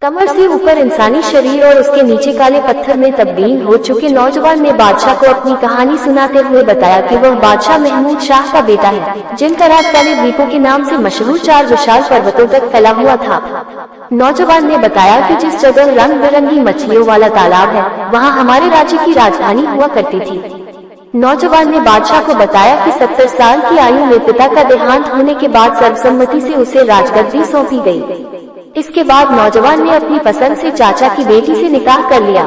कमर से ऊपर इंसानी शरीर और उसके नीचे काले पत्थर में तब्दील हो चुके नौजवान ने बादशाह को अपनी कहानी सुनाते हुए बताया कि वह बादशाह महमूद शाह का बेटा है, जिनका राज काले द्वीपों के नाम से मशहूर 4 विशाल पर्वतों तक फैला हुआ था। नौजवान ने बताया कि जिस जगह रंग बिरंगी मछलियों वाला तालाब है, वहाँ हमारे राज्य की राजधानी हुआ करती थी। नौजवान ने बादशाह को बताया कि 70 साल की आयु में पिता का देहांत होने के बाद सर्वसम्मति से उसे राजगद्दी सौंपी गई। इसके बाद नौजवान ने अपनी पसंद से चाचा की बेटी से निकाह कर लिया।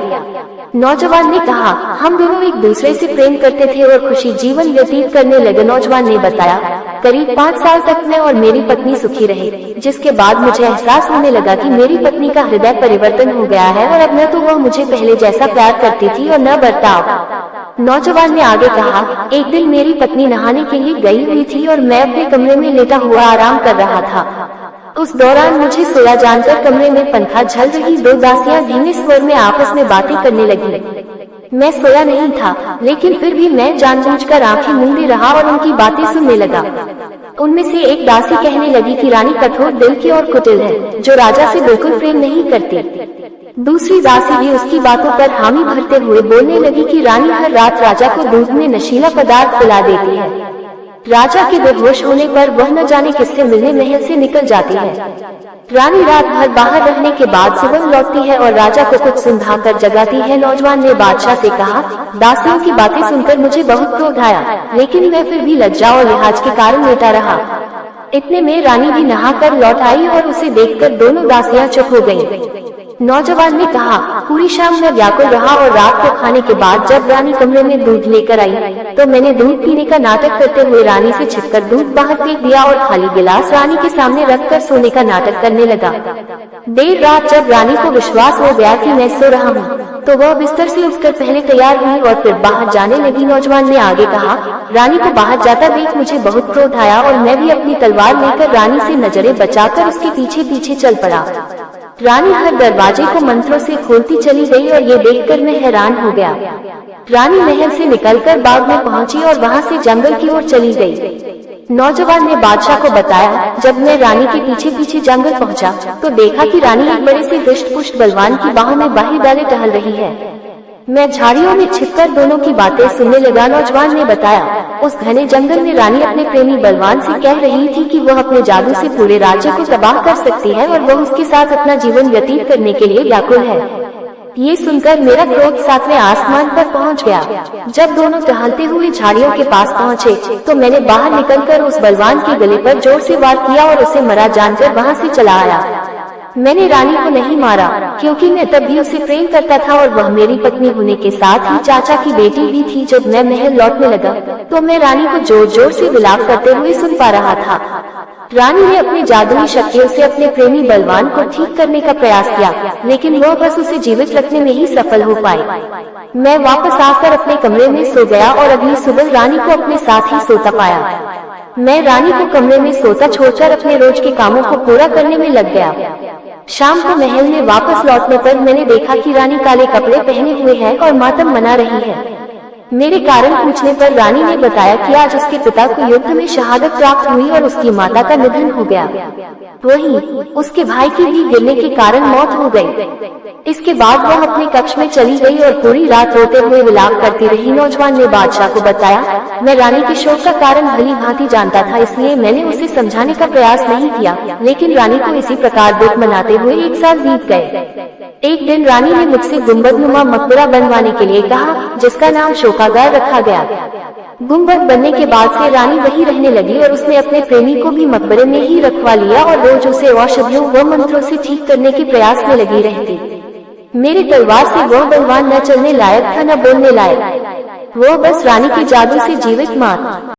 नौजवान ने कहा, हम दोनों एक दूसरे से प्रेम करते थे और खुशी जीवन व्यतीत करने लगे। नौजवान ने बताया, करीब 5 साल तक मैं और मेरी पत्नी सुखी रहे, जिसके बाद मुझे एहसास होने लगा कि मेरी पत्नी का हृदय परिवर्तन हो गया है और अब न तो वह मुझे पहले जैसा प्यार करती थी और न बर्ताव। नौजवान ने आगे कहा, एक दिन मेरी पत्नी नहाने के लिए गई हुई थी और मैं अपने कमरे में लेटा हुआ आराम कर रहा था। उस दौरान मुझे सोया जानकर कमरे में पंखा झल रही 2 दासियां धीमे स्वर में आपस में बातें करने लगी। मैं सोया नहीं था, लेकिन फिर भी मैं जानबूझकर आंखें मूंदे रहा और उनकी बातें सुनने लगा। उनमें से एक दासी कहने लगी कि रानी कठोर दिल की और कुटिल है, जो राजा से बिल्कुल प्रेम नहीं करती। दूसरी दासी भी उसकी बातों पर हामी भरते हुए बोलने लगी कि रानी हर रात राजा को दूध में नशीला पदार्थ पिला देती है। राजा के बेहोश होने पर वह न जाने किससे मिलने महल से निकल जाती है। रानी रात भर बाहर रहने के बाद सुबह लौटती है और राजा को कुछ सुंधाकर जगाती है। नौजवान ने बादशाह से कहा, दासियों की बातें सुनकर मुझे बहुत क्रोध आया, लेकिन मैं फिर भी लज्जा और लिहाज के कारण लेटा रहा। इतने में रानी भी नहाकर लौट आई और उसे देखकर दोनों दासियां चुप हो गईं। नौजवान ने कहा, पूरी शाम मैं व्याकुल रहा और रात को खाने के बाद जब रानी कमरे में दूध लेकर आई, तो मैंने दूध पीने का नाटक करते हुए रानी से छिपकर दूध बाहर फेंक दिया और खाली गिलास रानी के सामने रखकर सोने का नाटक करने लगा। देर रात जब रानी को विश्वास हो गया कि मैं सो रहा हूँ, तो वह बिस्तर से उठकर पहले तैयार हुई और फिर बाहर जाने लगी। नौजवान ने आगे कहा, रानी को बाहर जाता देख मुझे बहुत क्रोध आया और मैं भी अपनी तलवार लेकर रानी से नजरें बचाकर उसके पीछे पीछे चल पड़ा। रानी हर दरवाजे को मंत्रों से खोलती चली गई और ये देखकर मैं हैरान हो गया। रानी महल से निकलकर बाग में पहुंची और वहां से जंगल की ओर चली गई। नौजवान ने बादशाह को बताया, जब मैं रानी के पीछे पीछे जंगल पहुंचा, तो देखा कि रानी एक बड़े से हृष्ट-पुष्ट बलवान की बाहों में बाही डाले टहल रही है। मैं झाड़ियों में छिपकर दोनों की बातें सुनने लगा। नौजवान ने बताया, उस घने जंगल में रानी अपने प्रेमी बलवान से कह रही थी कि वह अपने जादू से पूरे राज्य को तबाह कर सकती है और वह उसके साथ अपना जीवन व्यतीत करने के लिए व्याकुल है। ये सुनकर मेरा क्रोध 7वें आसमान पर पहुंच गया। जब दोनों टहलते हुए झाड़ियों के पास पहुंचे, तो मैंने बाहर निकलकर उस बलवान के गले पर जोर से वार किया और उसे मरा जानकर वहां से चला आया। मैंने रानी को नहीं मारा, क्योंकि मैं तब भी उसे प्रेम करता था और वह मेरी पत्नी होने के साथ ही चाचा की बेटी भी थी। जब मैं महल लौटने लगा, तो मैं रानी को जोर जोर से विलाप करते हुए सुन पा रहा था। रानी ने अपनी जादुई शक्तियों से अपने प्रेमी बलवान को ठीक करने का प्रयास किया, लेकिन वह बस उसे जीवित रखने में ही सफल हो पाई। मैं वापस आकर अपने कमरे में सो गया और अगली सुबह रानी को अपने साथ ही सोता पाया। मैं रानी को कमरे में सोता छोड़कर अपने रोज के कामों को पूरा करने में लग गया। शाम को महल में वापस लौटने पर मैंने देखा कि रानी काले कपड़े पहने हुए है और मातम मना रही है। मेरे कारण पूछने पर रानी ने बताया कि आज उसके पिता को युद्ध में शहादत प्राप्त हुई और उसकी माता का निधन हो गया। वहीं उसके भाई की भी गिरने के कारण मौत हो गई। इसके बाद वह अपने कक्ष में चली गई और पूरी रात रोते हुए विलाप करती रही। नौजवान ने बादशाह को बताया, मैं रानी के शोक का कारण भली भांति जानता था, इसलिए मैंने उसे समझाने का प्रयास नहीं किया, लेकिन रानी को इसी प्रकार दुख मनाते हुए 1 साल बीत गए। एक दिन रानी ने मुझसे गुंबदनुमा मकबरा बनवाने के लिए कहा, जिसका नाम शोकागार रखा गया। गुंबद बनने के बाद से रानी वहीं रहने लगी और उसने अपने प्रेमी को भी मकबरे में ही रखवा लिया और रोज उसे औषधियों व मंत्रों से ठीक करने के प्रयास में लगी रहती। मेरी तलवार से वह बलवान न चलने लायक था न बोलने लायक, वो बस रानी के जादू से जीवित मात